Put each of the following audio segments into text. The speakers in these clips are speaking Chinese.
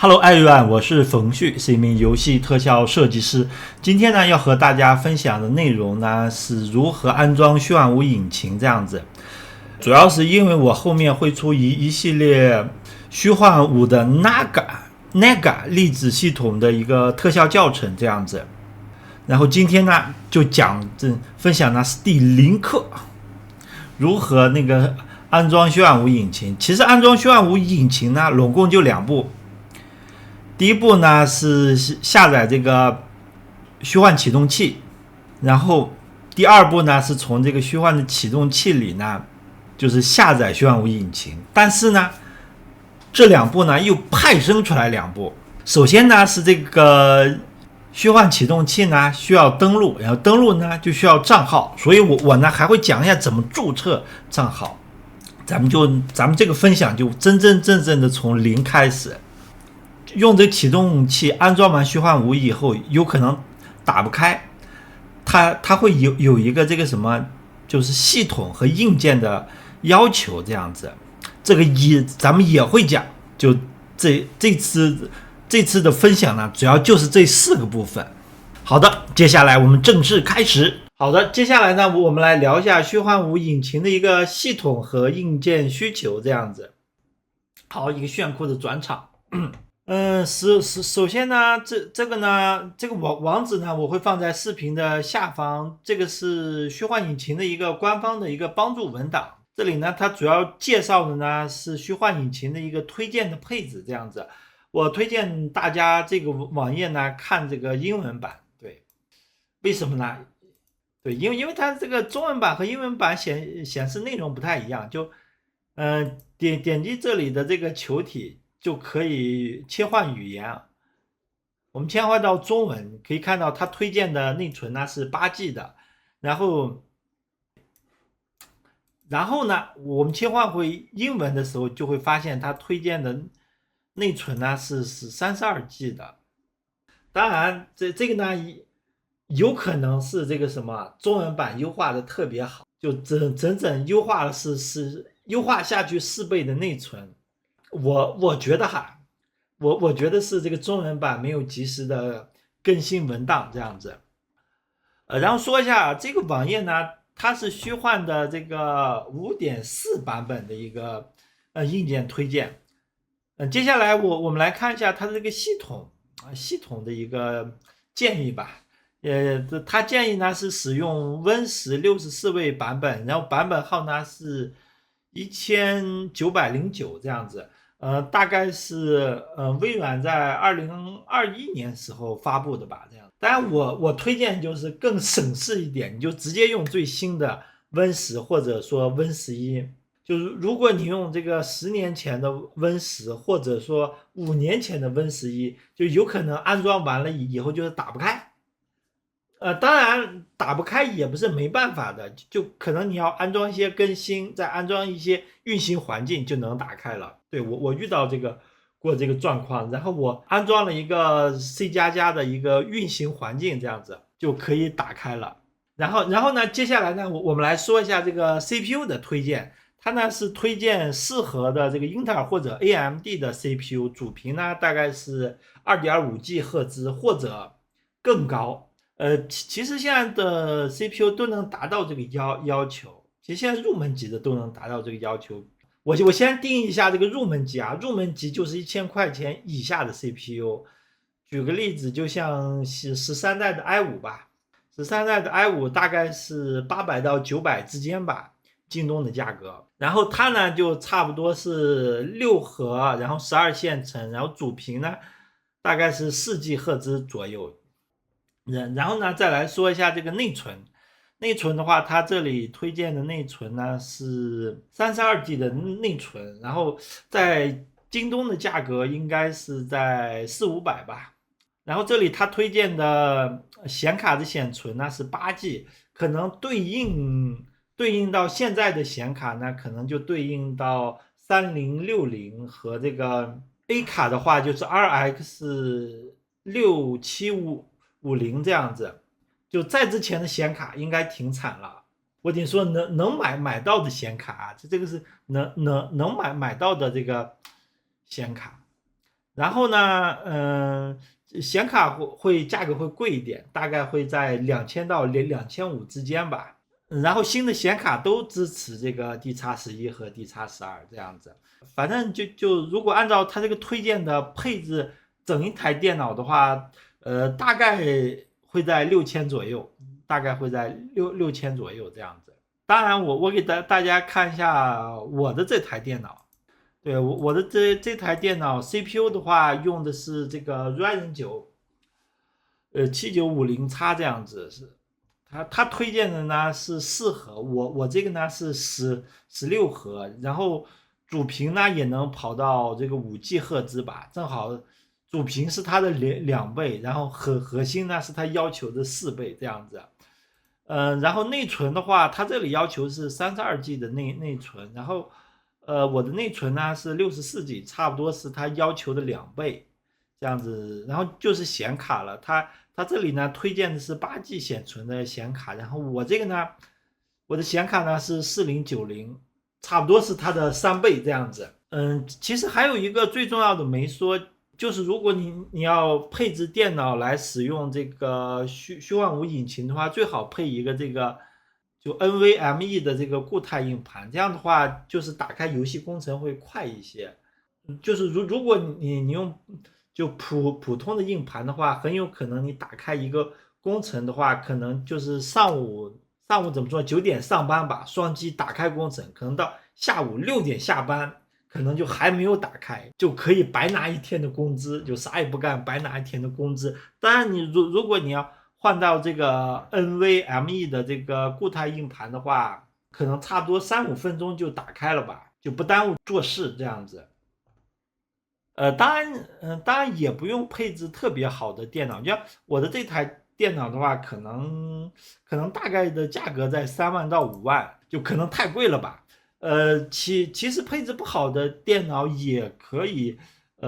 Hello everyone， 我是冯旭，是一名游戏特效设计师。今天呢，要和大家分享的内容呢，是如何安装虚幻五引擎这样子。主要是因为我后面会出一系列虚幻五的 Naga 粒子系统的一个特效教程这样子。然后今天呢，就分享呢是第0课，如何安装虚幻五引擎。其实安装虚幻五引擎呢，总共就2步。第一步呢是下载这个虚幻启动器，然后第2步呢是从这个虚幻的启动器里呢，就是下载虚幻五引擎。但是呢，这2步呢又派生出来2步。首先呢是这个虚幻启动器呢需要登录，然后登录呢就需要账号，所以我呢还会讲一下怎么注册账号。咱们这个分享就真正的从0开始。用这个启动器安装完虚幻五以后，有可能打不开，它会有一个这个什么，就是系统和硬件的要求这样子。这个咱们也会讲，就这次的分享呢，主要就是这4个部分。好的，接下来我们正式开始。好的，接下来呢，我们来聊一下虚幻五引擎的一个系统和硬件需求这样子。好，一个炫酷的转场。首先呢，这个网址呢，我会放在视频的下方。这个是虚幻引擎的一个官方的一个帮助文档。这里呢，它主要介绍的呢是虚幻引擎的一个推荐的配置这样子。我推荐大家这个网页呢看这个英文版。对，为什么呢？对，因为它这个中文版和英文版显示内容不太一样。就点击这里的这个球体，就可以切换语言。我们切换到中文，可以看到它推荐的内存呢是8G 的，然后呢，我们切换回英文的时候，就会发现它推荐的内存呢是32G 的。当然，这个呢有可能是这个什么中文版优化的特别好，就整优化了是优化下去4倍的内存。我觉得我觉得是这个中文版没有及时的更新文档这样子。然后说一下这个网页呢，它是虚幻的这个 5.4 版本的一个硬件推荐。接下来我们来看一下它的这个系统的一个建议吧。它建议呢是使用 Win10 64位版本，然后版本号呢是1909这样子。大概是微软在2021年时候发布的吧，这样。当然我推荐就是更省事一点，你就直接用最新的 Win10 或者说 Win11。就是如果你用这个10年前的 Win10 或者说5年前的 Win11，就有可能安装完了以后就是打不开。当然打不开也不是没办法的，就可能你要安装一些更新，再安装一些运行环境就能打开了。对，我遇到过这个状况，然后我安装了一个 C++ 的一个运行环境，这样子就可以打开了。然后呢，接下来呢，我们来说一下这个 CPU 的推荐。它呢是推荐适合的这个英特尔或者 AMD 的 CPU， 主频呢大概是 2.5G 赫兹或者更高。其实现在的 CPU 都能达到这个要求，其实现在入门级的都能达到这个要求。我先定义一下这个入门级啊，入门级就是1000块钱以下的 CPU。举个例子，就像13代的 i5 吧，13代的 i5 大概是800到900之间吧，京东的价格。然后它呢就差不多是6核，然后12线程，然后主频呢大概是4G 赫兹左右。然后呢再来说一下这个内存。内存的话，它这里推荐的内存呢是32G 的内存，然后在京东的价格应该是在400-500吧。然后这里它推荐的显卡的显存呢是8G， 可能对应到现在的显卡呢，可能就对应到3060和这个 A 卡的话就是 RX 6750这样子。就在之前的显卡应该挺惨了。我跟你说能买到的显卡啊，这个是能买到的这个显卡。然后呢，显卡价格会贵一点，大概会在2000到2500之间吧。然后新的显卡都支持这个 D-X11和 D-X12这样子。反正如果按照它这个推荐的配置，整一台电脑的话，大概会在6000左右，大概会在6000左右这样子。当然我给大家看一下我的这台电脑。对，我的这台电脑 CPU 的话，用的是这个 Ryzen 9，7950X 这样子是。他推荐的呢是4核，我这个呢是16核，然后主频呢也能跑到这个5G 赫兹吧，正好主频是它的2倍，然后核心呢是它要求的4倍这样子。然后内存的话，它这里要求是32G 的内存，然后我的内存呢是64G，差不多是它要求的2倍这样子。然后就是显卡了，它这里呢推荐的是8G 显存的显卡，然后我这个呢，我的显卡呢是4090，差不多是它的3倍这样子。其实还有一个最重要的没说，就是如果你要配置电脑来使用这个虚幻5引擎的话，最好配一个这个就 NVMe 的这个固态硬盘，这样的话就是打开游戏工程会快一些。就是如果你用就普通的硬盘的话，很有可能你打开一个工程的话，可能就是上午怎么说9点上班吧，双击打开工程，可能到下午6点下班，可能就还没有打开，就可以白拿一天的工资，就啥也不干白拿一天的工资。当然你如果你要换到这个 NVMe 的这个固态硬盘的话，可能差不多3-5分钟就打开了吧，就不耽误做事这样子。当然也不用配置特别好的电脑，就像我的这台电脑的话，可能大概的价格在3万到5万，就可能太贵了吧。其实配置不好的电脑也可以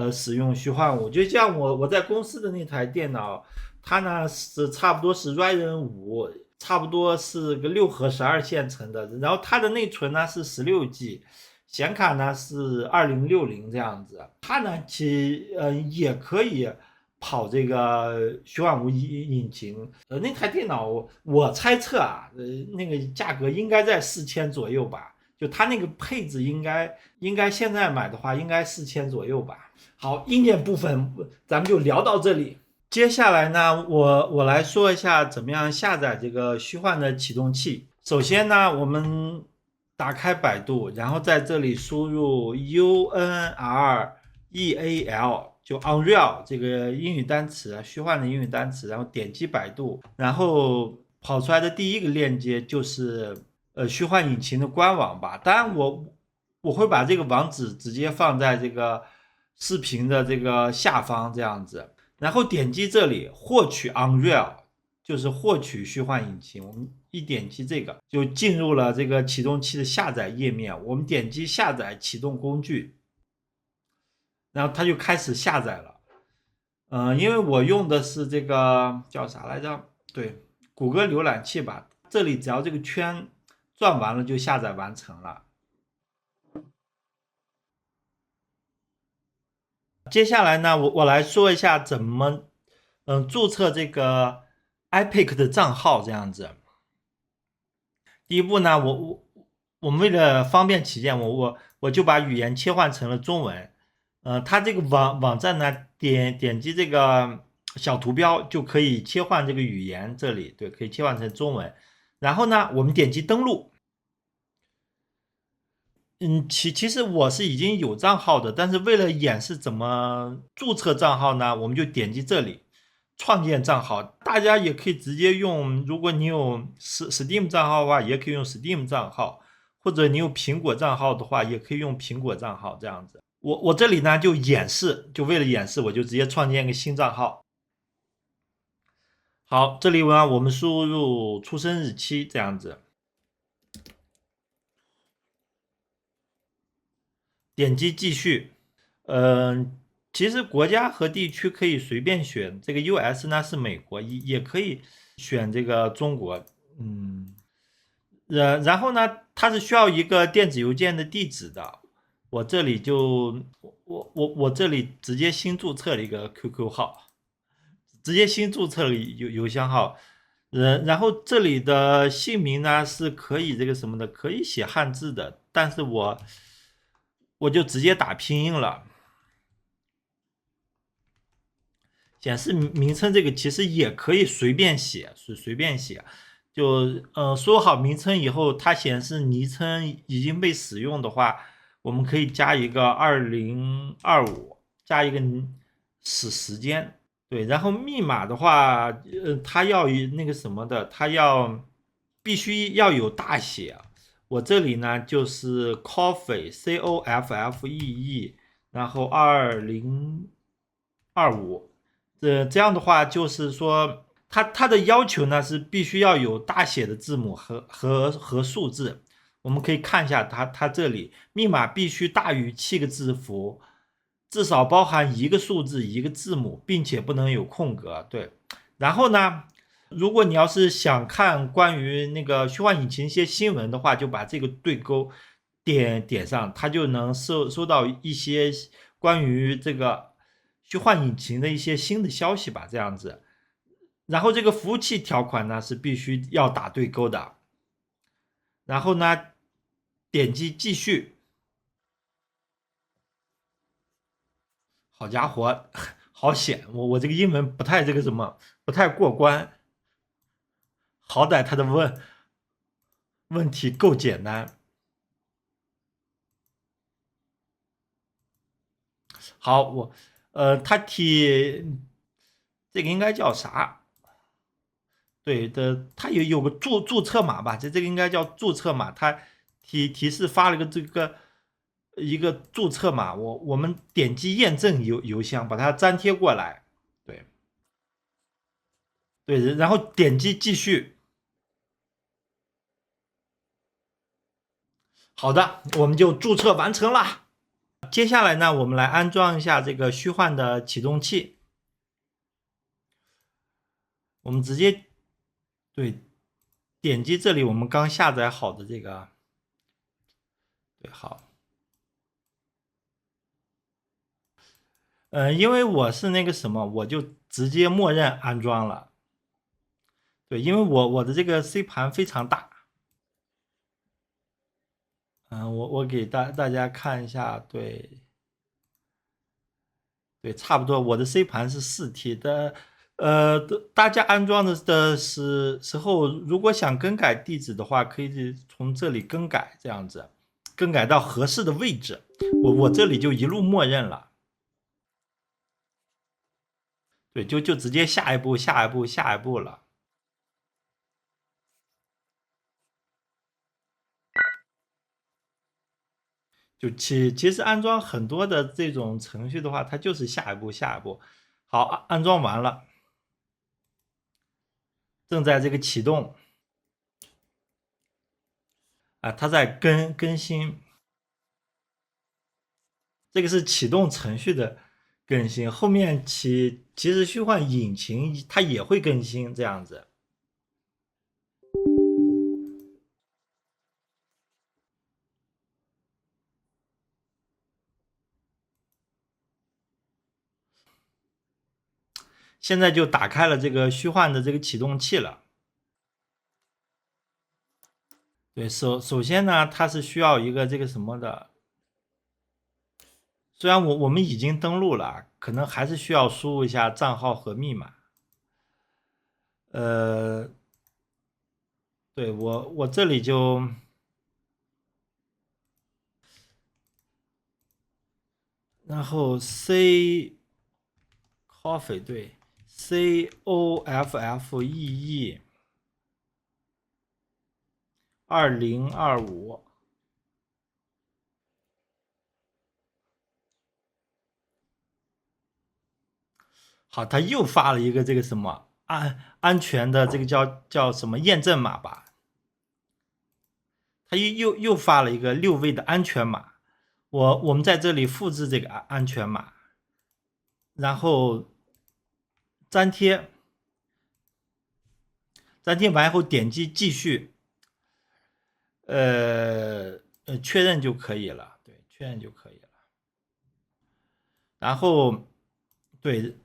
使用虚幻5，就像我在公司的那台电脑，它呢是差不多是 Ryzen 5，差不多是个6核12线程的，然后它的内存呢是16G。显卡呢是2060这样子，它呢也可以跑这个虚幻5引擎。那台电脑我猜测啊，那个价格应该在4000左右吧，就它那个配置应该现在买的话应该4000左右吧。好，硬件部分咱们就聊到这里。接下来呢，我来说一下怎么样下载这个虚幻的启动器。首先呢，我们打开百度，然后在这里输入 UNREAL， 就 Unreal 这个英语单词，虚幻的英语单词，然后点击百度，然后跑出来的第一个链接就是虚幻引擎的官网吧。当然我会把这个网址直接放在这个视频的这个下方这样子。然后点击这里获取 Unreal， 就是获取虚幻引擎。我们一点击这个就进入了这个启动器的下载页面，我们点击下载启动工具，然后它就开始下载了。因为我用的是这个叫啥来着？对，谷歌浏览器吧。这里只要这个圈转完了就下载完成了。接下来呢，我来说一下怎么注册这个 iPic 的账号这样子。第一步呢，我们为了方便起见，我就把语言切换成了中文。它这个网站呢，点击这个小图标就可以切换这个语言，这里对，可以切换成中文。然后呢，我们点击登录。其实我是已经有账号的，但是为了演示怎么注册账号呢，我们就点击这里创建账号。大家也可以直接用，如果你有Steam 账号的话，也可以用 Steam 账号，或者你有苹果账号的话，也可以用苹果账号这样子。我这里呢就演示，就为了演示，我就直接创建一个新账号。好，这里呢我们输入出生日期这样子。点击继续。其实国家和地区可以随便选，这个 US 呢是美国，也可以选这个中国。然后呢，它是需要一个电子邮件的地址的。我这里就我这里直接新注册了一个 QQ 号，直接新注册了邮箱号，然后这里的姓名呢是可以这个什么的，可以写汉字的，但是我就直接打拼音了。显示名称这个其实也可以随便写，随便写，就说好名称以后，它显示昵称已经被使用的话，我们可以加一个2025，加一个时间。对，然后密码的话，它要那个什么的，它必须要有大写。我这里呢就是 coffee， 然后2025，这样的话就是说，它的要求呢是必须要有大写的字母和数字。我们可以看一下它这里密码必须大于7个字符，至少包含一个数字一个字母，并且不能有空格。对，然后呢，如果你要是想看关于那个虚幻引擎一些新闻的话，就把这个对勾点上，它就能收到一些关于这个虚幻引擎的一些新的消息吧，这样子。然后这个服务器条款呢是必须要打对勾的，然后呢点击继续。好家伙，好险！我这个英文不太这个什么，不太过关。好歹他的问题够简单。好，他这个应该叫啥？对的，他有个注册码吧？这个应该叫注册码。他提示发了个一个注册码，我们点击验证邮箱，把它粘贴过来。对对，然后点击继续。好的，我们就注册完成了。接下来呢，我们来安装一下这个虚幻的启动器。我们直接对点击这里我们刚下载好的这个，对，好。因为我是那个什么，我就直接默认安装了。对，因为我的这个 C 盘非常大。我给大家看一下，对对，差不多，我的 C 盘是4T 的。大家安装的时候，如果想更改地址的话，可以从这里更改，这样子更改到合适的位置。我这里就一路默认了。对，就直接下一步了。就其实安装很多的这种程序的话，它就是下一步。好，安装完了，正在这个启动啊，它在更新。这个是启动程序的更新，后面其实虚幻引擎它也会更新，这样子。现在就打开了这个虚幻的这个启动器了。对，首先呢，它是需要一个这个什么的，虽然我们已经登录了，可能还是需要输入一下账号和密码。呃，对我这里就，然后 coffee 对 coffee 2025。好，他又发了一个这个什么安全的这个叫什么验证码吧？他又发了一个6位的安全码。我们在这里复制这个安全码，然后粘贴，粘贴完以后点击继续，确认就可以了。对，确认就可以了。然后对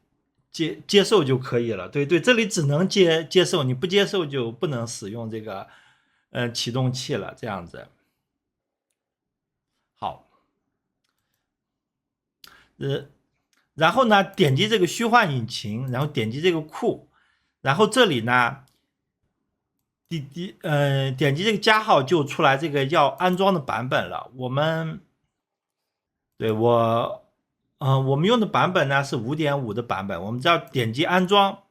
接受就可以了。对对，这里只能接受，你不接受就不能使用这个启动器了，这样子。好，呃，然后呢，点击这个虚幻引擎，然后点击这个库，然后这里呢，点击这个加号就出来这个要安装的版本了。对我们用的版本呢是5.5的版本，我们只要点击安装，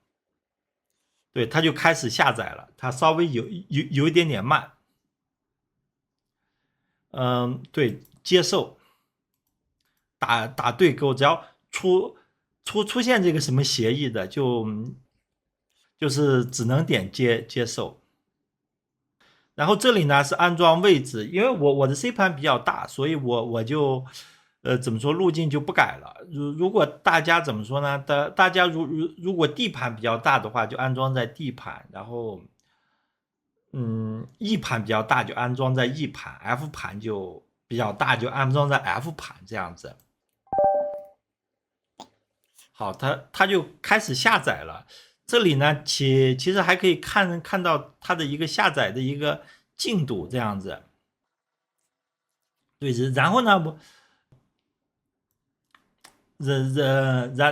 对，它就开始下载了，它稍微有一点点慢。对，接受，打对勾，只要出现这个什么协议的，就是只能点接受。然后这里呢是安装位置，因为我的 C 盘比较大，所以我就怎么说路径就不改了。如果大家怎么说呢？大家如果 D 盘比较大的话，就安装在 D 盘，然后E 盘比较大就安装在 E 盘，F 盘就比较大就安装在 F 盘这样子。好，它就开始下载了。这里呢，其实还可以看到它的一个下载的一个进度这样子。对，然后呢，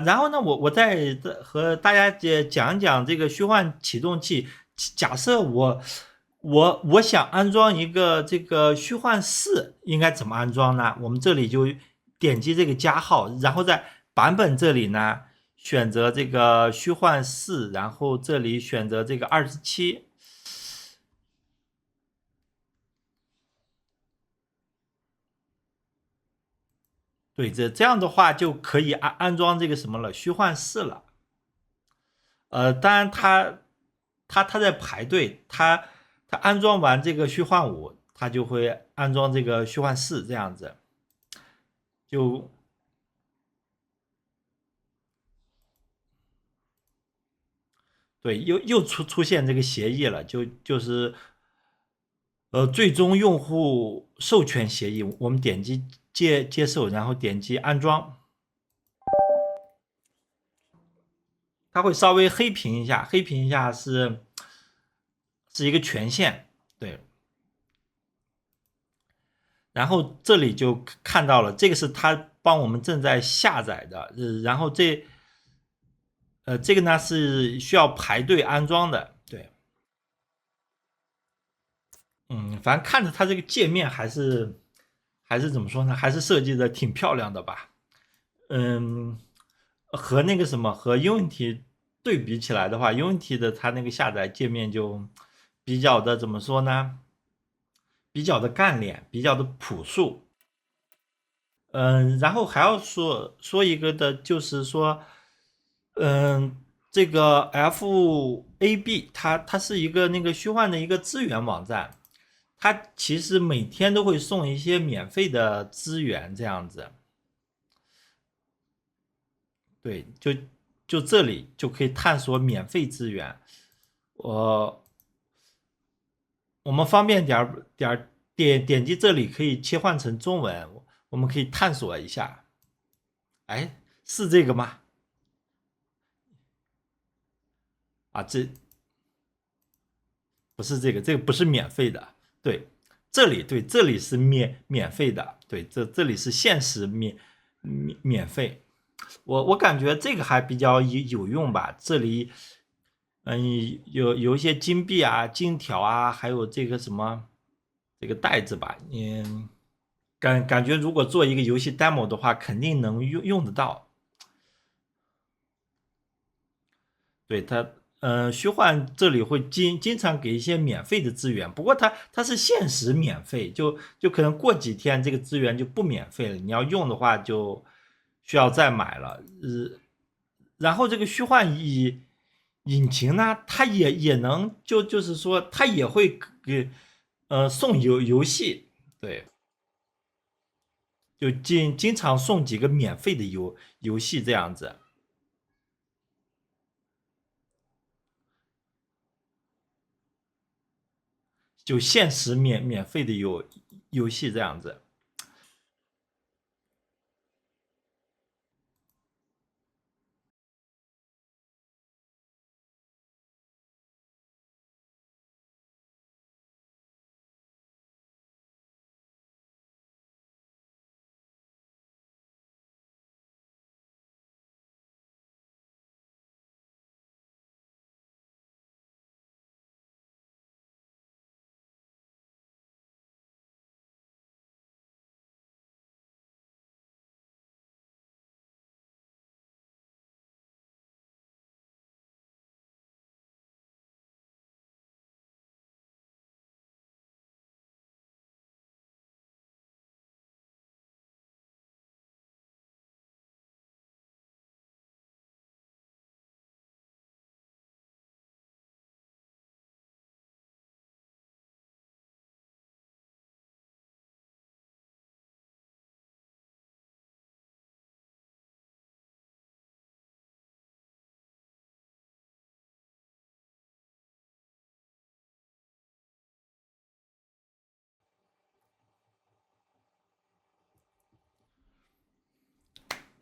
然后呢，我再和大家讲讲这个虚幻启动器。假设我想安装一个这个虚幻4，应该怎么安装呢？我们这里就点击这个加号，然后在版本这里呢选择这个虚幻4，然后这里选择这个27。对，这样的话就可以安装这个什么了，虚幻4了。当然它在排队，它安装完这个虚幻5，它就会安装这个虚幻4，这样子。就对，又出现这个协议了，就是最终用户授权协议，我们点击接受，然后点击安装，它会稍微黑屏一下，黑屏一下是一个权限。对，然后这里就看到了，这个是它帮我们正在下载的，然后这个呢是需要排队安装的。对，反正看着它这个界面还是怎么说呢，还是设计的挺漂亮的吧。嗯，和那个什么和 Unity 对比起来的话，Unity 的它那个下载界面就比较的怎么说呢？比较的干练，比较的朴素。然后还要说一个的，就是说，这个 FAB 它是一个那个虚幻的一个资源网站，它其实每天都会送一些免费的资源，这样子。对，就这里就可以探索免费资源。我我们方便点击这里可以切换成中文，我们可以探索一下。哎，是这个吗？啊，不是这个，这个不是免费的。对，这里是免费的。对，这里是限时免费。我感觉这个还比较有用吧。这里有一些金币啊、金条啊，还有这个什么这个袋子吧。感觉如果做一个游戏 demo 的话，肯定能用得到。对它，虚幻这里会经常给一些免费的资源，不过它是限时免费，就可能过几天这个资源就不免费了，你要用的话就需要再买了。然后这个虚幻引擎呢，它也能就是说它也会给送游戏。对，就经常送几个免费的游戏这样子。就限时免费的游戏这样子。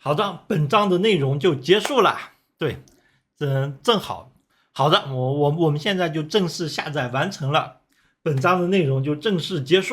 好的，本章的内容就结束了。对，正好。好的，我们现在就正式下载完成了，本章的内容就正式结束。